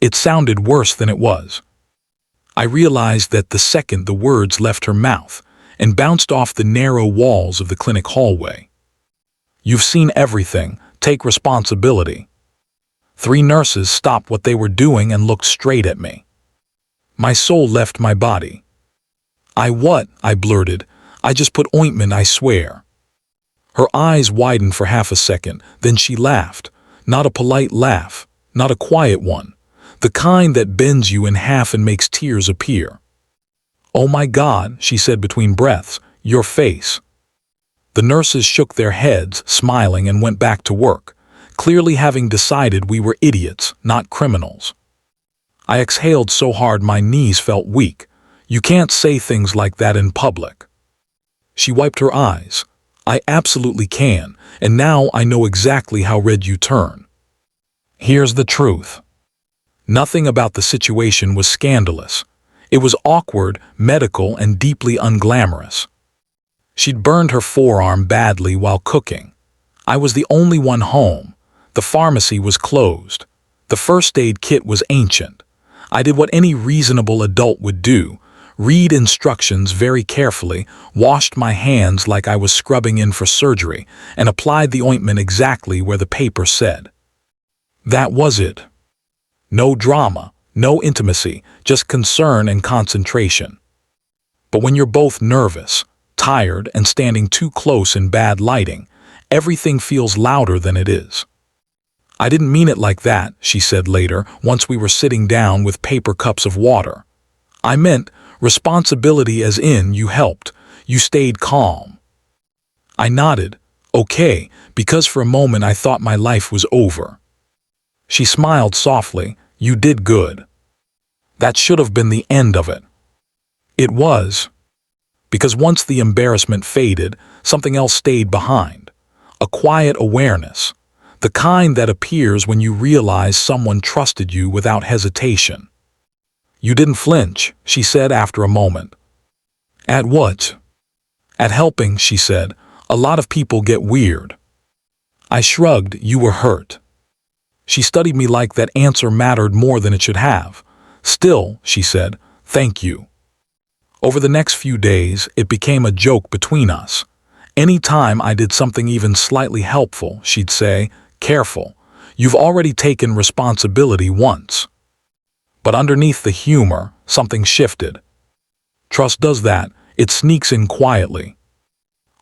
It sounded worse than it was. I realized that the second the words left her mouth and bounced off the narrow walls of the clinic hallway. "You've seen everything. Take responsibility." 3 nurses stopped what they were doing and looked straight at me. My soul left my body. What?" I blurted. "I just put ointment, I swear." Her eyes widened for half a second, then she laughed. Not a polite laugh, not a quiet one. The kind that bends you in half and makes tears appear. "Oh my God," she said between breaths, "your face." The nurses shook their heads, smiling, and went back to work, clearly having decided we were idiots, not criminals. I exhaled so hard my knees felt weak. You can't say things like that in public. She wiped her eyes. "I absolutely can, and now I know exactly how red you turn. Here's the truth. Nothing about the situation was scandalous. It was awkward, medical, and deeply unglamorous. She'd burned her forearm badly while cooking. I was the only one home. The pharmacy was closed. The first aid kit was ancient. I did what any reasonable adult would do: read instructions very carefully, washed my hands like I was scrubbing in for surgery, and applied the ointment exactly where the paper said. That was it. No drama, no intimacy, just concern and concentration. But when you're both nervous, tired, and standing too close in bad lighting, everything feels louder than it is. "I didn't mean it like that," she said later, once we were sitting down with paper cups of water. "I meant responsibility, as in you helped, you stayed calm." I nodded, "Okay," because for a moment I thought my life was over. She smiled softly. "You did good." That should have been the end of it. It was. Because once the embarrassment faded, something else stayed behind. A quiet awareness. The kind that appears when you realize someone trusted you without hesitation. "You didn't flinch," she said after a moment. "At what?" "At helping," she said. "A lot of people get weird." I shrugged. "You were hurt." She studied me like that answer mattered more than it should have. "Still," she said, "thank you." Over the next few days, it became a joke between us. Any time I did something even slightly helpful, she'd say, "Careful, you've already taken responsibility once." But underneath the humor, something shifted. Trust does that. It sneaks in quietly.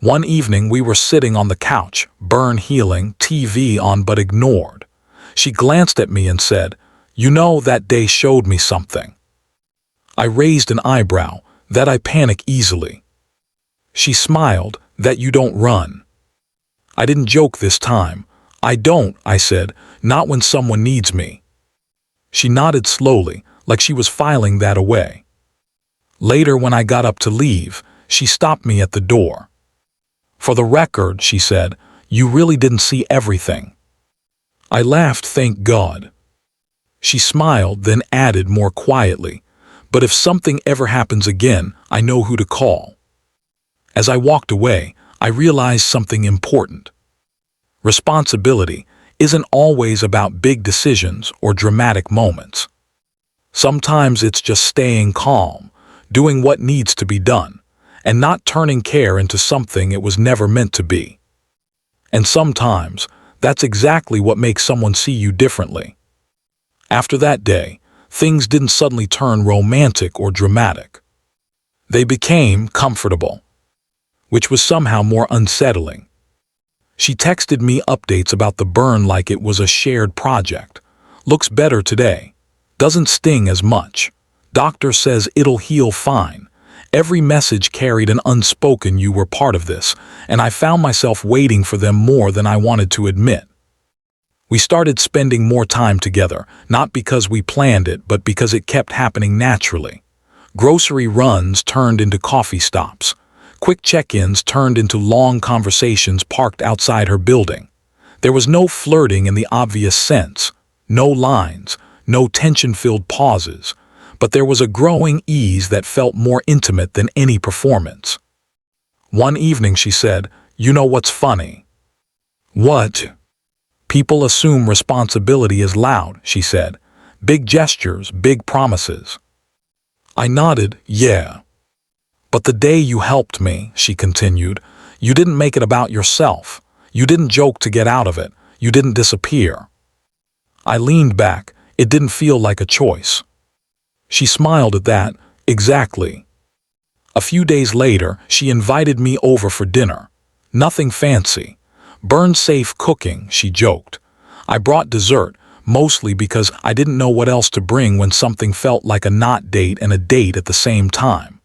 One evening we were sitting on the couch, burn healing, TV on but ignored. She glanced at me and said, "You know, that day showed me something." I raised an eyebrow. "That I panic easily." She smiled. "That you don't run." I didn't joke this time. "I don't," I said, "not when someone needs me." She nodded slowly, like she was filing that away. Later, when I got up to leave, she stopped me at the door. "For the record," she said, "you really didn't see everything." I laughed, "Thank God." She smiled, then added more quietly, "But if something ever happens again, I know who to call." As I walked away, I realized something important. Responsibility isn't always about big decisions or dramatic moments. Sometimes it's just staying calm, doing what needs to be done, and not turning care into something it was never meant to be. And sometimes, that's exactly what makes someone see you differently. After that day, things didn't suddenly turn romantic or dramatic. They became comfortable, which was somehow more unsettling. She texted me updates about the burn like it was a shared project. "Looks better today. Doesn't sting as much. Doctor says it'll heal fine." Every message carried an unspoken "you were part of this," and I found myself waiting for them more than I wanted to admit. We started spending more time together, not because we planned it, but because it kept happening naturally. Grocery runs turned into coffee stops. Quick check-ins turned into long conversations parked outside her building. There was no flirting in the obvious sense, no lines, no tension-filled pauses, but there was a growing ease that felt more intimate than any performance. One evening she said, "You know what's funny?" "What?" "People assume responsibility is loud," she said. Big gestures, big promises. I nodded, yeah. But the day you helped me, she continued, you didn't make it about yourself. You didn't joke to get out of it. You didn't disappear. I leaned back. It didn't feel like a choice. She smiled at that. Exactly. A few days later, she invited me over for dinner. Nothing fancy. Burn-safe cooking, she joked. I brought dessert, mostly because I didn't know what else to bring when something felt like a not date and a date at the same time.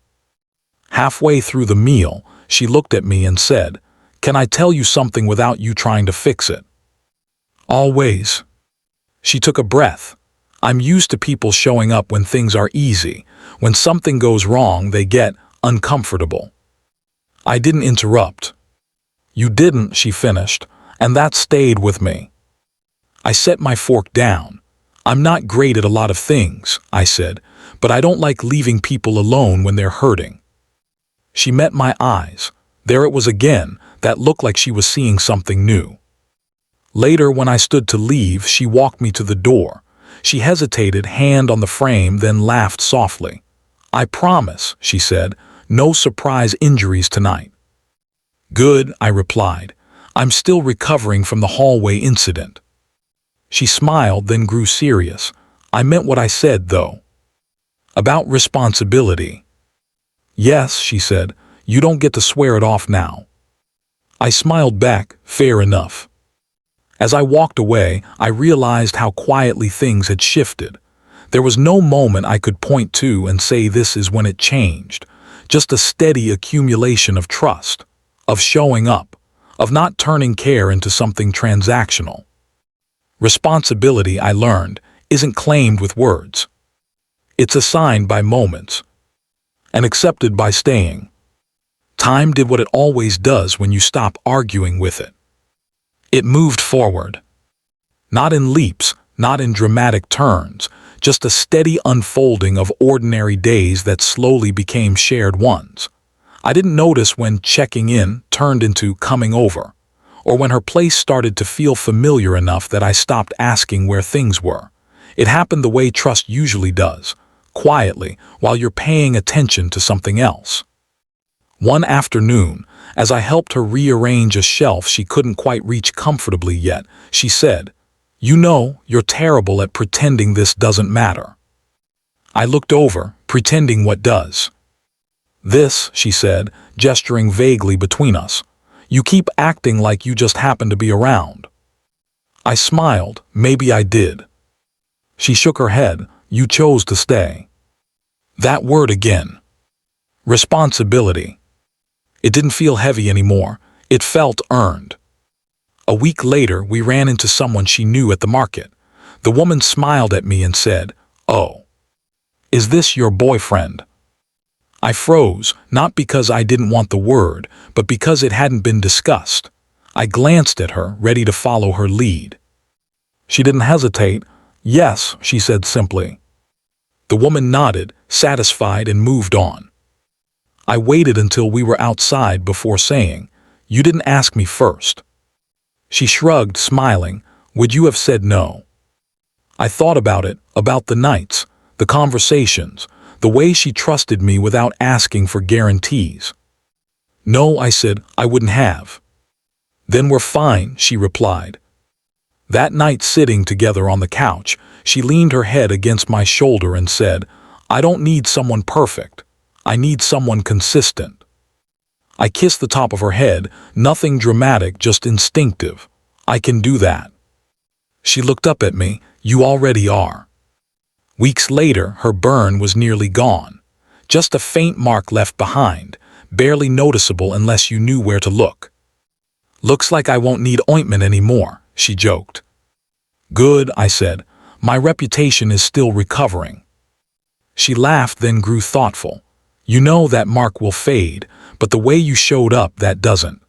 Halfway through the meal, she looked at me and said, "Can I tell you something without you trying to fix it?" "Always." She took a breath. I'm used to people showing up when things are easy. When something goes wrong, they get uncomfortable. I didn't interrupt. "You didn't," she finished, and that stayed with me. I set my fork down. "I'm not great at a lot of things," I said, "but I don't like leaving people alone when they're hurting." She met my eyes. There it was again, that look like she was seeing something new. Later, when I stood to leave, she walked me to the door. She hesitated, hand on the frame, then laughed softly. "I promise," she said, "no surprise injuries tonight." "Good," I replied. "I'm still recovering from the hallway incident." She smiled, then grew serious. "I meant what I said, though." "About responsibility." "Yes," she said, "you don't get to swear it off now." I smiled back, fair enough. As I walked away, I realized how quietly things had shifted. There was no moment I could point to and say this is when it changed. Just a steady accumulation of trust, of showing up, of not turning care into something transactional. Responsibility, I learned, isn't claimed with words. It's assigned by moments, and accepted by staying. Time did what it always does when you stop arguing with it. It moved forward. Not in leaps, not in dramatic turns, just a steady unfolding of ordinary days that slowly became shared ones. I didn't notice when checking in turned into coming over, or when her place started to feel familiar enough that I stopped asking where things were. It happened the way trust usually does, quietly, while you're paying attention to something else. One afternoon, as I helped her rearrange a shelf she couldn't quite reach comfortably yet, she said, "You know, you're terrible at pretending this doesn't matter." I looked over, pretending what does? "This," she said, gesturing vaguely between us. "You keep acting like you just happen to be around." I smiled. Maybe I did. She shook her head. "You chose to stay." That word again. Responsibility. It didn't feel heavy anymore. It felt earned. A week later, we ran into someone she knew at the market. The woman smiled at me and said, "Oh, is this your boyfriend?" I froze, not because I didn't want the word, but because it hadn't been discussed. I glanced at her, ready to follow her lead. She didn't hesitate. "Yes," she said simply. The woman nodded, satisfied, and moved on. I waited until we were outside before saying, "You didn't ask me first." She shrugged, smiling. "Would you have said no?" I thought about it, about the nights, the conversations, the way she trusted me without asking for guarantees. "No," I said, "I wouldn't have." "Then we're fine," she replied. That night, sitting together on the couch, she leaned her head against my shoulder and said, "I don't need someone perfect. I need someone consistent." I kissed the top of her head, nothing dramatic, just instinctive. "I can do that." She looked up at me. "You already are." Weeks later, her burn was nearly gone. Just a faint mark left behind, barely noticeable unless you knew where to look. "Looks like I won't need ointment anymore," she joked. "Good," I said. "My reputation is still recovering." She laughed, then grew thoughtful. "You know that mark will fade, but the way you showed up, that doesn't."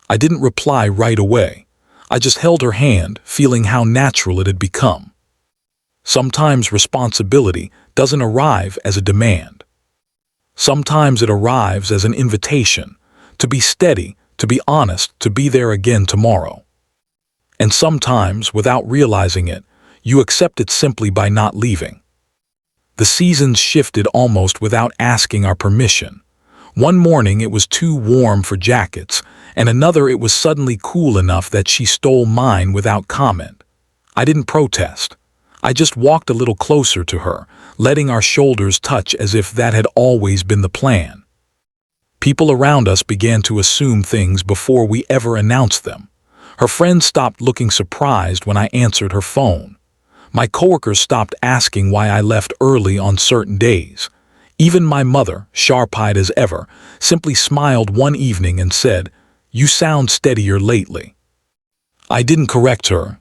I didn't reply right away. I just held her hand, feeling how natural it had become. Sometimes responsibility doesn't arrive as a demand. Sometimes it arrives as an invitation to be steady, to be honest, to be there again tomorrow. And sometimes, without realizing it, You accept it simply by not leaving. The seasons shifted almost without asking our permission. One morning it was too warm for jackets, and another it was suddenly cool enough that she stole mine without comment. I didn't protest. I just walked a little closer to her, letting our shoulders touch as if that had always been the plan. People around us began to assume things before we ever announced them. Her friends stopped looking surprised when I answered her phone. My coworkers stopped asking why I left early on certain days. Even my mother, sharp-eyed as ever, simply smiled one evening and said, "You sound steadier lately." I didn't correct her.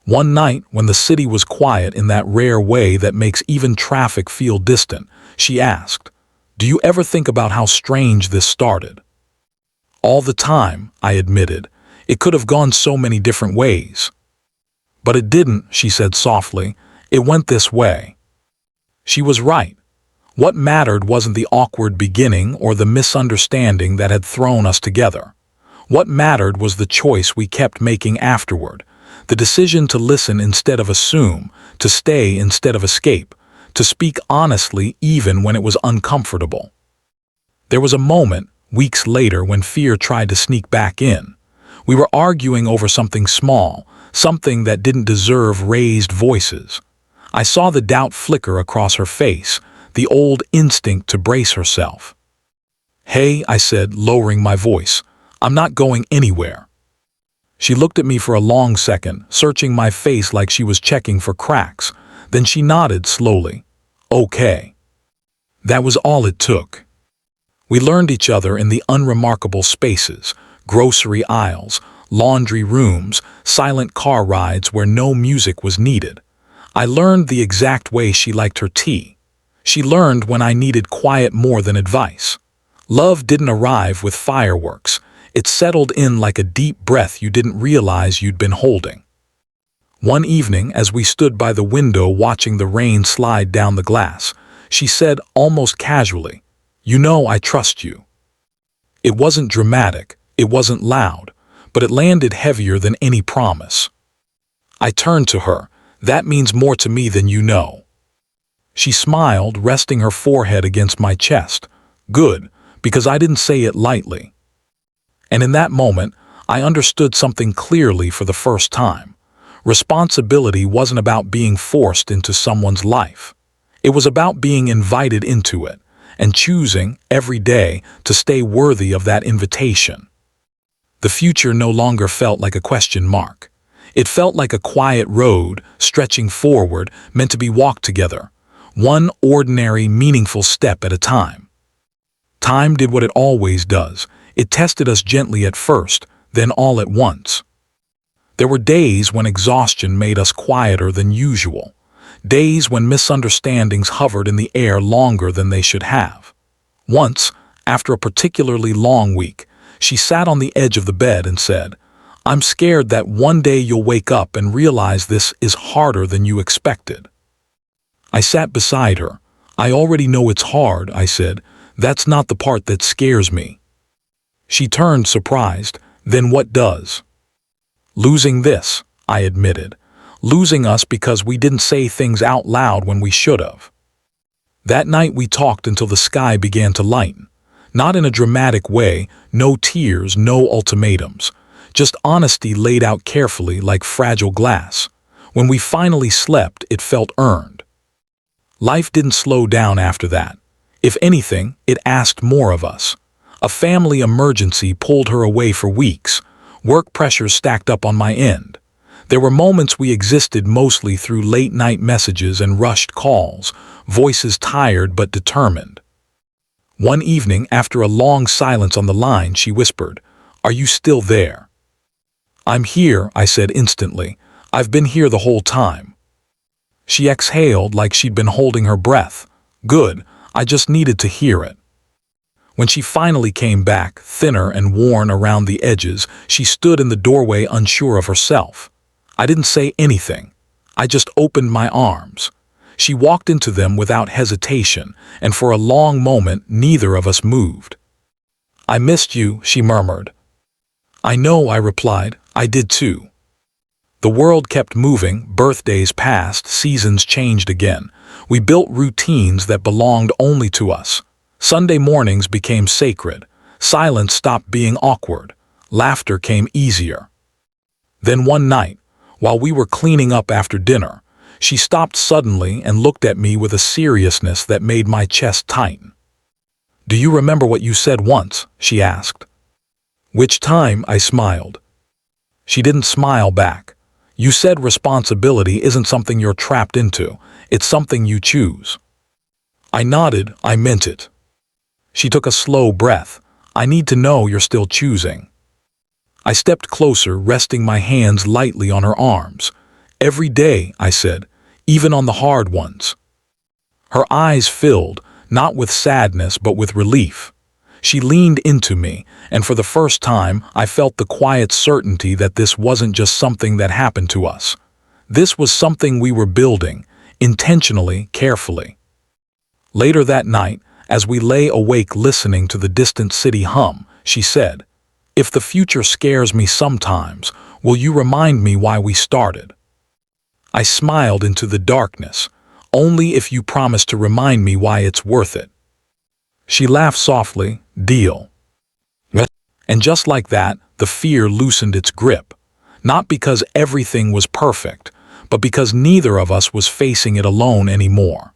One night, when the city was quiet in that rare way that makes even traffic feel distant, she asked, "Do you ever think about how strange this started?" "All the time," I admitted. "It could have gone so many different ways." "But it didn't," she said softly. "It went this way." She was right. What mattered wasn't the awkward beginning or the misunderstanding that had thrown us together. What mattered was the choice we kept making afterward, the decision to listen instead of assume, to stay instead of escape, to speak honestly even when it was uncomfortable. There was a moment, weeks later, when fear tried to sneak back in. We were arguing over something small, something that didn't deserve raised voices. I saw the doubt flicker across her face, the old instinct to brace herself. "Hey," I said, lowering my voice, "I'm not going anywhere." She looked at me for a long second, searching my face like she was checking for cracks. Then she nodded slowly. "Okay." That was all it took. We learned each other in the unremarkable spaces, grocery aisles, laundry rooms, silent car rides where no music was needed. I learned the exact way she liked her tea. She learned when I needed quiet more than advice. Love didn't arrive with fireworks. It settled in like a deep breath you didn't realize you'd been holding. One evening, as we stood by the window watching the rain slide down the glass, she said almost casually, "You know I trust you." It wasn't dramatic, it wasn't loud, but it landed heavier than any promise. I turned to her. "That means more to me than you know." She smiled, resting her forehead against my chest. "Good, because I didn't say it lightly." And in that moment, I understood something clearly for the first time. Responsibility wasn't about being forced into someone's life. It was about being invited into it, and choosing, every day, to stay worthy of that invitation. The future no longer felt like a question mark. It felt like a quiet road, stretching forward, meant to be walked together, one ordinary, meaningful step at a time. Time did what it always does. It tested us gently at first, then all at once. There were days when exhaustion made us quieter than usual, days when misunderstandings hovered in the air longer than they should have. Once, after a particularly long week, she sat on the edge of the bed and said, "I'm scared that one day you'll wake up and realize this is harder than you expected." I sat beside her. "I already know it's hard," I said. "That's not the part that scares me." She turned surprised. "Then what does?" "Losing this," I admitted. "Losing us because we didn't say things out loud when we should have." That night we talked until the sky began to lighten. Not in a dramatic way, no tears, no ultimatums. Just honesty laid out carefully like fragile glass. When we finally slept, it felt earned. Life didn't slow down after that. If anything, it asked more of us. A family emergency pulled her away for weeks. Work pressures stacked up on my end. There were moments we existed mostly through late-night messages and rushed calls, voices tired but determined. One evening, after a long silence on the line, she whispered, "Are you still there?" "I'm here," I said instantly. "I've been here the whole time." She exhaled like she'd been holding her breath. "Good, I just needed to hear it." When she finally came back, thinner and worn around the edges, she stood in the doorway unsure of herself. I didn't say anything. I just opened my arms. She walked into them without hesitation, and for a long moment neither of us moved. "I missed you," she murmured. "I know," I replied. "I did too." The world kept moving, birthdays passed, seasons changed again. We built routines that belonged only to us. Sunday mornings became sacred. Silence stopped being awkward. Laughter came easier. Then one night, while we were cleaning up after dinner, she stopped suddenly and looked at me with a seriousness that made my chest tighten. "Do you remember what you said once?" she asked. "Which time?" I smiled. She didn't smile back. "You said responsibility isn't something you're trapped into, it's something you choose." I nodded. I meant it. She took a slow breath. "I need to know you're still choosing." I stepped closer, resting my hands lightly on her arms. "Every day," I said, "even on the hard ones." Her eyes filled, not with sadness but with relief. She leaned into me, and for the first time I felt the quiet certainty that this wasn't just something that happened to us. This was something we were building, intentionally, carefully. Later that night, as we lay awake listening to the distant city hum, she said, "If the future scares me sometimes, will you remind me why we started?" I smiled into the darkness. "Only if you promise to remind me why it's worth it." She laughed softly. "Deal." And just like that, the fear loosened its grip. Not because everything was perfect, but because neither of us was facing it alone anymore.